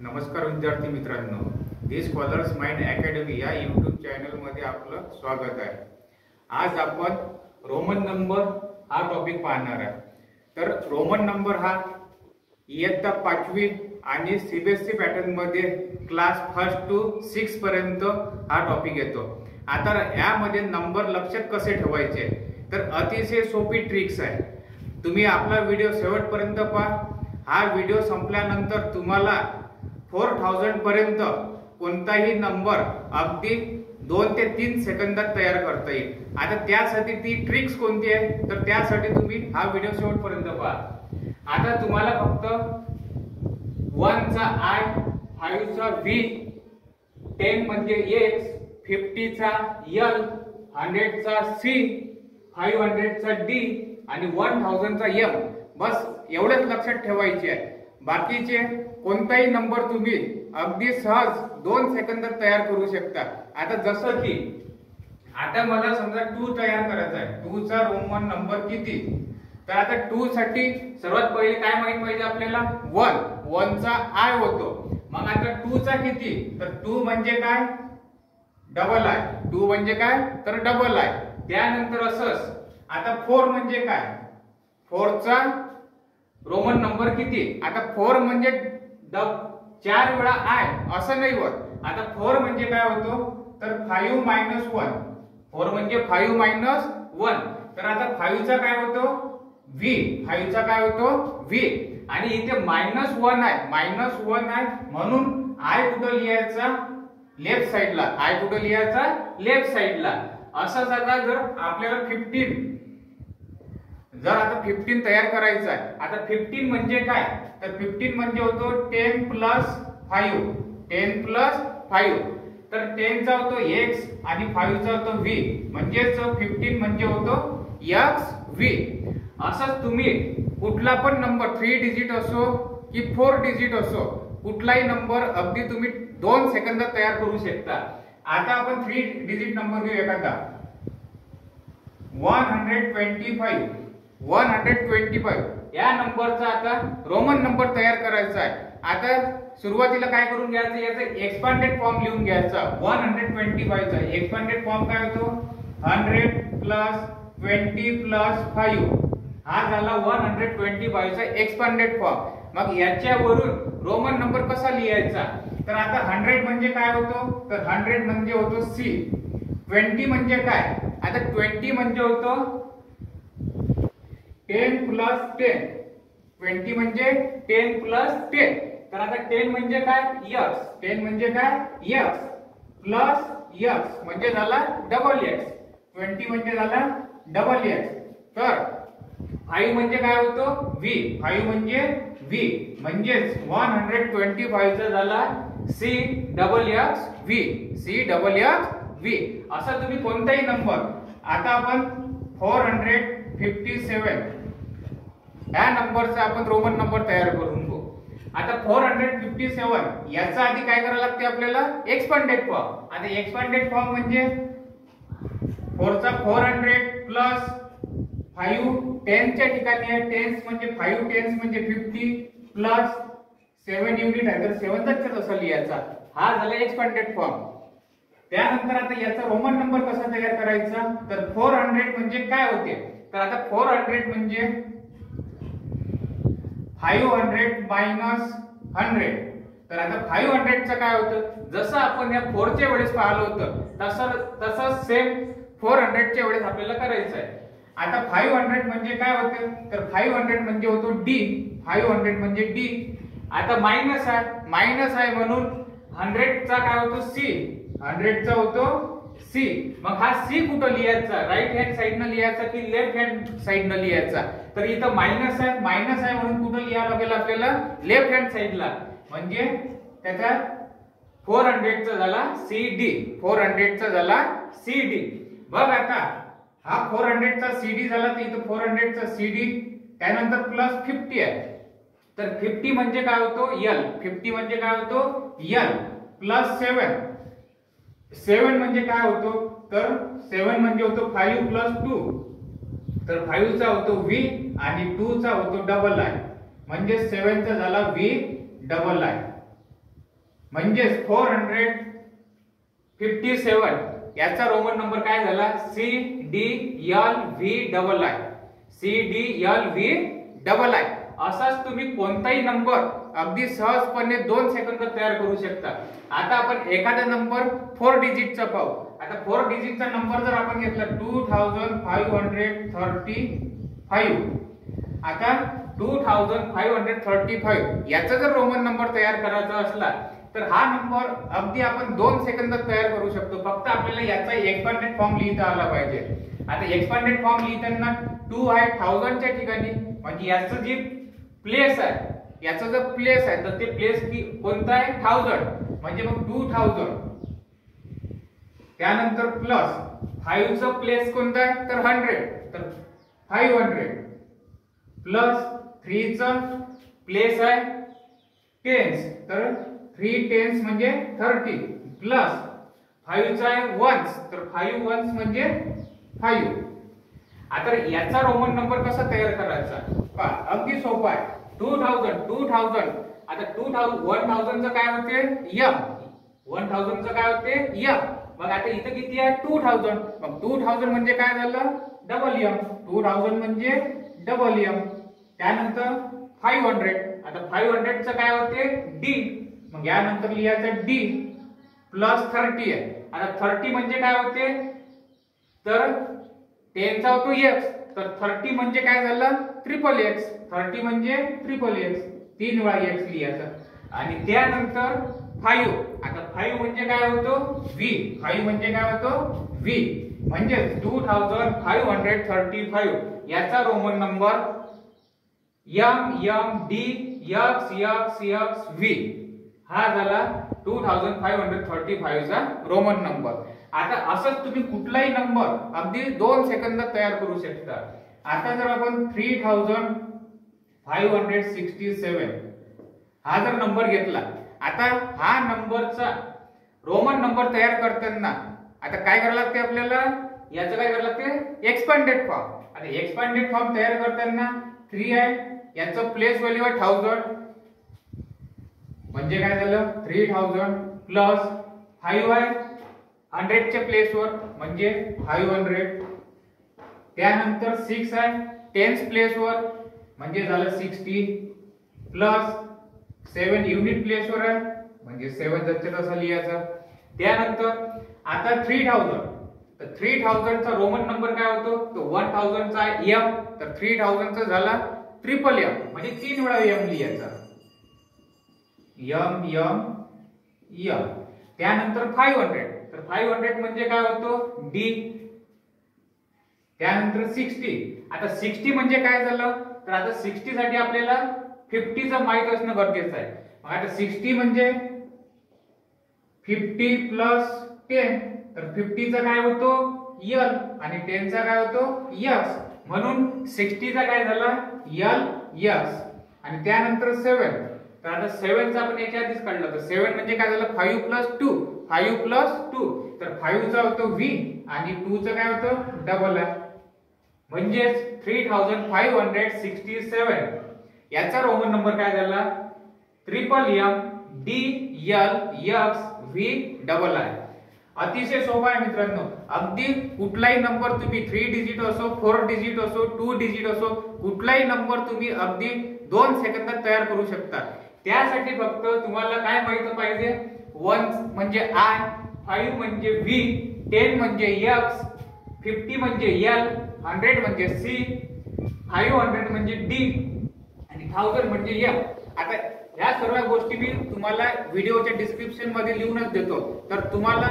नमस्कार विद्यार्थी मित्रांनो, दी स्कॉलर्स माइंड अकॅडमी या यूट्यूब चॅनल मध्ये आपलं स्वागत आहे। आज आपण रोमन नंबर हा टॉपिक पाहणार आहे। तर रोमन नंबर हा इयत्ता 5वी आणि सीबीएसई पॅटर्न मध्ये क्लास 1 to 6 पर्यंत हा टॉपिक येतो। आता यामध्ये नंबर लक्षात कसे ठेवायचे तर अतिशय सोपी ट्रिक्स आहे। तुम्ही आपला व्हिडिओ शेवटपर्यंत पहा। हा व्हिडिओ संपल्यानंतर तुम्हाला 4000 पर्यंत कोणताही नंबर अगदी 2 ते 3 सेकंदात तयार करता येईल। आता त्यासाठी ती ट्रिक्स कोणती आहे तर त्यासाठी तुम्ही हा व्हिडिओ शेवटपर्यंत पहा। आता तुम्हाला फक्त 1 चा I, 5 चा V, 10 म्हणजे X, 50 चा L, 100 चा C, 500 चा D आणि 1000 चा M बस एवढेच लक्षात ठेवायचे आहे। बाकीचे कोणताही नंबर तुम्ही अगदी सहज 2 सेकंदात तयार करू शकता। आता जसं की आता मला समजा 2 तयार करायचा आहे। 2 चा रोमन नंबर किती तर आता 2 साठी सर्वात पहिले काय माहित पाहिजे आपल्याला 1 चा I होतो। मग आता 2 चा किती तर 2 म्हणजे काय डबल I, 2 म्हणजे काय तर डबल I। त्यानंतर असंच आता 4 म्हणजे काय 4 चा रोमन नंबर किती आता 4 म्हणजे 4 वेळा I असं नाही होत। आता 4 म्हणजे काय होतो तर 5 - 1, 4 म्हणजे 5 - 1 तर आता 5 चा काय होतो V, 5 चा काय होतो V आणि इथे -1 आहे, -1 आहे म्हणून I कुठे लिहायचा लेफ्ट साइडला, I कुठे लिहायचा लेफ्ट साइडला। असं आता जर आपल्याला 15 जर आता 15 तयार करायचा आहे। आता 15 म्हणजे काय तर 15 म्हणजे होतो 10 + 5, 10 + 5 तर 10 चा होतो X आणि 5 चा होतो V म्हणजेच 15 म्हणजे होतो XV। असंच तुम्ही कुठला पण नंबर 3 डिजिट असो की 4 डिजिट असो कुठलाही नंबर अगदी तुम्ही 2 सेकंदात तयार करू शकता। आता आपण 3 डिजिट नंबर घेऊ एखादा 125 या नंबरचा आता रोमन नंबर तयार करायचा आहे। आता सुरुवातीला काय करून घ्यायचं याचा एक्सपांडेड फॉर्म लिहून घ्यायचा 125 चा एक्सपांडेड फॉर्म काय होतो 100 + 20 + 5 हा झाला 125 चा एक्सपांडेड फॉर्म। मग याच्यावरून रोमन नंबर कसा लिहायचा तर आता 100 म्हणजे काय होतो तर 100 म्हणजे होतो C, 20 म्हणजे काय आता 20 म्हणजे होतो 10 + 10, 20 म्हणजे 10 + 10 तर आता 10 म्हणजे काय X, 10 म्हणजे काय X + X म्हणजे झाला डबल X, 20 म्हणजे झाला डबल X तर 5 म्हणजे काय होतो V, 5 म्हणजे V म्हणजेच 125 चा झाला CXXV, CXXV। असं तुम्ही कोणताही नंबर आता आपण 457 या नंबरचा आपण रोमन नंबर तयार करून घेऊ। आता 457 याचा आधी काय करायला लागते आपल्याला एक्सपांडेड फॉर्म। आता एक्सपांडेड फॉर्म म्हणजे 4 चा 400 + 5 10 च्या ठिकाणी आहे 10 म्हणजे 5 10 म्हणजे 50 प्लस 7 युनिट आहे तर 7 चा तसा लिहायचा हा झाला एक्सपांडेड फॉर्म। त्यानंतर आता याचा रोमन नंबर कसा तयार करायचा तर 400 म्हणजे काय होते तर आता 400 म्हणजे 500 - 100 तर आता 500 चा काय होतं जसं आपण या 4 च्या वेळेस पाहिलं होतं तसं सेम 400 च्या वेळेस आपल्याला करायचं आहे। आता 500 म्हणजे काय होते तर 500 म्हणजे होतो D, 500 म्हणजे D। आता मायनस आहे म्हणून 100 चा काय होतो C, 100 चा होतो C। मग हा C कुठे लिहायचा राईट हँड साइडने लिहायचा की लेफ्ट हँड साइडने लिहायचा तर इथं मायनस आहे म्हणून कुठे लिहावं लागेल आपल्याला लेफ्ट हँड साइडला म्हणजे त्याचा 400 चा झाला CD, 400 चा झाला CD। बघ आता हा 400 चा CD झाला तर इथं 400 चा CD त्यानंतर प्लस 50 आहे तर 50 म्हणजे काय होतो L, 50 म्हणजे काय होतो L प्लस 7 म्हणजे काय होतो तर 7 म्हणजे होतो 5 + 2 तर 5 चा होतो V आणि 2 चा होतो डबल I म्हणजे 7 चा झाला V डबल I। म्हणजेच 457 याचा रोमन नंबर काय झाला CDLVII. CDLVII. असाच तुम्ही कोणताही नंबर अगदी सहजपणे 2 सेकंदात तयार करू शकता. आता आपण एखादा नंबर 4 डिजिटचा पाहू. आता 4 डिजिटचा नंबर जर आपण घेतला 2535. आता 2535 याचा जर रोमन नंबर तयार करायचा असला तर हा नंबर अगदी आपण 2 सेकंदात तयार करू शकतो. फक्त आपल्याला याचा एक्सपांडेड फॉर्म लिहिता आला पाहिजे. आता एक्सपांडेड फॉर्म लिहिताना 2 आहे 1000 च्या ठिकाणी, म्हणजे याचं जी प्लेस आहे, याचं जर प्लेस आहे तर ते प्लेस कोणता आहे 1000, म्हणजे मग 2000. त्यानंतर प्लस 5 चा प्लेस कोणता आहे तर 100, तर 500 प्लस 3 चा प्लेस आहे टेन्स, तर 3 टेन्स म्हणजे 30 प्लस 5 चा आहे वन्स, तर 5 वन्स म्हणजे 5. आता याचा रोमन नंबर कसा तयार करायचा पहा, अगदी सोपा आहे. 2000 आता 1000 चं काय होते m, 1000 चं काय होते m. मग आता इथं किती आहे 2000, मग 2000 म्हणजे काय झालं डबल m, 2000 म्हणजे डबल m. त्यानंतर 500, आता 500 चं काय होते d, मग यानंतर लिहायचं d प्लस 30 आहे. आता 30 म्हणजे काय होते तर 10 चा होतो x, तर 30 म्हणजे काय झालं ट्रिपल x, 30 म्हणजे ट्रिपल x, 3 वेळा x लिहायचा. आणि त्यानंतर 5, आता 5 म्हणजे काय होतो v, 5 म्हणजे काय होतो v, म्हणजे 2535 याचा रोमन नंबर MMDXXXV हा झाला 2535 चा रोमन नंबर. आता असंच तुम्ही कुठलाही नंबर अगदी 2 सेकंदात तयार करू शकता. आता जर आपण 3567 हा जर नंबर घेतला, आता हा नंबरचा रोमन नंबर तयार करताना आता काय करायला लागते आपल्याला, याचं काय करायला लागते एक्सपांडेड फॉर्म. आता एक्सपांडेड फॉर्म तयार करताना 3 आहे, याचं प्लेस व्हॅल्यू आहे 1000, म्हणजे काय झालं 3000 प्लस 5 आहे 100 च्या प्लेसवर म्हणजे 500. त्यानंतर 6 आहे 10th प्लेसवर म्हणजे झालं 60 प्लस 7 युनिट प्लेसवर आहे म्हणजे 7 जसं तसं लिहायचं. त्यानंतर आता 3000, तर 3000 चा रोमन नंबर काय होतो तो 1000 चा m, तर 3000 चा झाला ट्रिपल m, म्हणजे 3 वेळा m लिहायचा m m m. त्यानंतर 500, तर 500 म्हणजे काय होतो d. त्यानंतर 60, आता 60 म्हणजे काय झालं तर आता 60 साठी आपल्याला 50 चा माहित असणं गरजेचं आहे. मग आता 60 म्हणजे 50 प्लस 10, तर 50 चा काय होतो l आणि 10 चा काय होतो x, म्हणून 60 चा काय झाला l x. आणि त्यानंतर 7, तर आता 7 चा आपण याच्या आधीच काढला, तर 7 म्हणजे काय झालं 5 प्लस 2, 5 प्लस 2, तर 5 चा होतो v आणि 2 चा काय होतो डबल आहे, म्हणजे 3567 याचा रोमन नंबर काय झाला MMDLXVII. अतिशय सोपा आहे मित्रांनो. अगदी कुठलाही नंबर तुम्ही 3 डिजिट असो, 4 डिजिट असो, 2 डिजिट असो, कुठलाही नंबर तुम्ही अगदी 2 सेकंदात तयार करू शकता. त्यासाठी फक्त तुम्हाला काय माहित पाहिजे, 1 म्हणजे I, 5 म्हणजे V, 10 म्हणजे X, 50 म्हणजे L, 100 म्हणजे C, 500 म्हणजे D आणि 1000 म्हणजे M. आता या सर्व गोष्टी मी तुम्हाला व्हिडिओच्या डिस्क्रिप्शन मध्ये लिहूनच देतो, तर तुम्हाला